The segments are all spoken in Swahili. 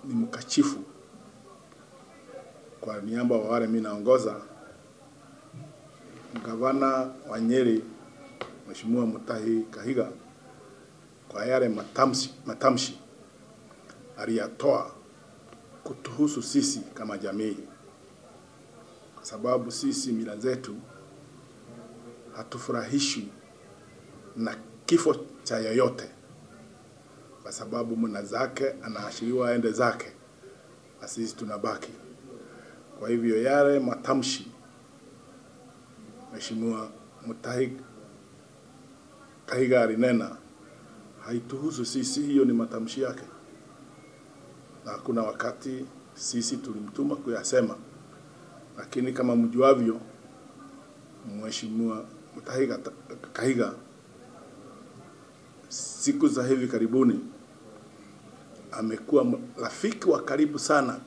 ni mkachifu kwa niaba wa wale mimi naongoza, Gavana wa Nyeri Mheshimiwa Mutahi Kahiga kwa yale matamshi aliyatoa kutuhusu sisi kama jamii, kwa sababu sisi mila zetu hatufurahishwi na kifo cha yoyote, kwa sababu mwana zake anaashiriwa aende zake na sisi tunabaki. Kwa hivyo yale matamshi Mheshimiwa Mutahi Kahiga alinena haituhusu sisi, hiyo ni matamshi yake, na kuna wakati sisi tulimtuma kuyasema. Lakini kama mjuavyo, Mheshimiwa Mutahi Kahiga siku za hivi karibuni amekuwa rafiki wa karibu sana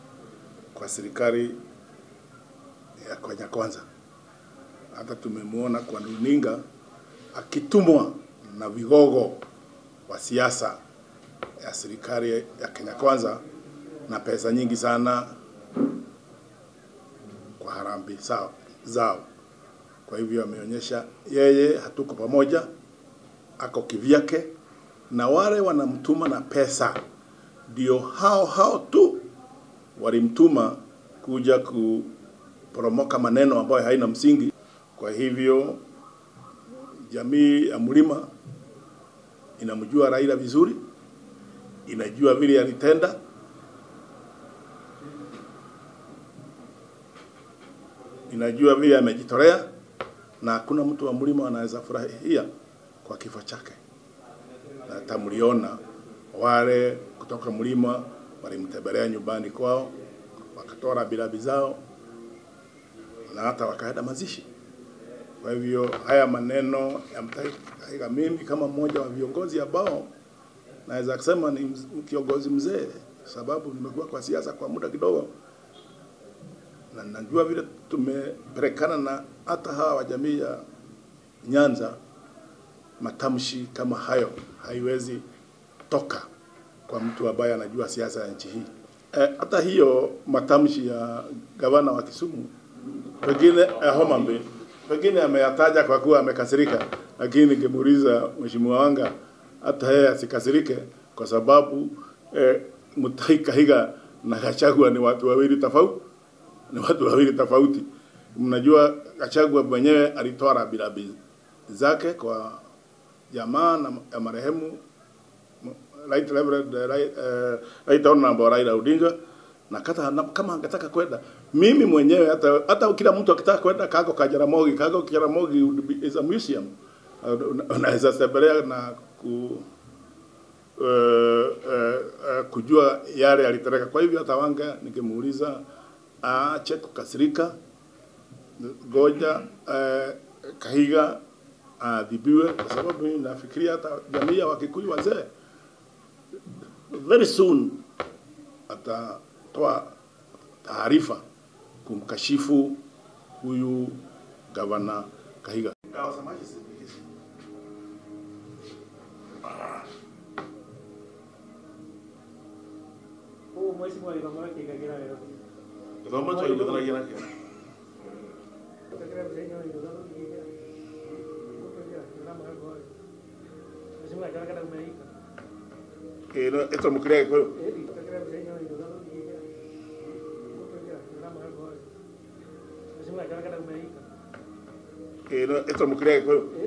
kwa serikali ya Kenya Kwanza. Hata tumemuona kwa runinga akitumwa na vigogo wa siasa ya serikali ya Kenya Kwanza na pesa nyingi sana kwa harambee zao. Kwa hivyo ameonyesha yeye hatuko pamoja, ako kivyake, na wale wanamtuma na pesa ndio hao tu walimtuma kuja kuporomoka maneno ambayo haina msingi. Kwa hivyo jamii ya Mlima inamjua Raila vizuri, inajua vile alitenda, inajua vile amejitolea, na hakuna mtu wa Mlima anaweza furahia kwa kifo chake. Na tamliona wale kutoka Mlima walimtembelea nyumbani kwao, wakatoa bilabi zao na hata wakaenda mazishi. Kwa hivyo haya maneno ya Mutahi Kahiga, mimi kama mmoja wa viongozi ambao naweza kusema ni kiongozi mzee, sababu nimekuwa kwa siasa kwa muda kidogo, na najua vile tumepelekana na hata hawa wa jamii ya Nyanza, matamshi kama hayo haiwezi toka kwa mtu ambaye anajua siasa ya nchi hii. Hata hiyo matamshi ya gavana wa Kisumu, pengine Homa Bay, pengine ameyataja kwa kuwa amekasirika, lakini ningemuuliza Mheshimiwa Wanga hata yeye asikasirike, kwa sababu Mutahi Kahiga na Gachagua ni watu wawili tofauti. Mnajua Gachagua mwenyewe alitoa bilabi zake kwa jamaa na marehemu Right Reverend Right Honorable Raila Odinga, na kama angetaka kwenda, mimi mwenyewe hata kila mtu akitaka kwenda kako Jaramogi is a museum, unaweza tembelea na kujua yale alitereka. Kwa hivyo hata Wanga ningemuuliza aache kukasirika, goja Kahiga adhibiwe, kwa sababu nafikiria hata jamii ya Wakikuyu wazee very soon atatoa taarifa kumkashifu huyu Gavana Kahiga. Esto me cree que esto me cree que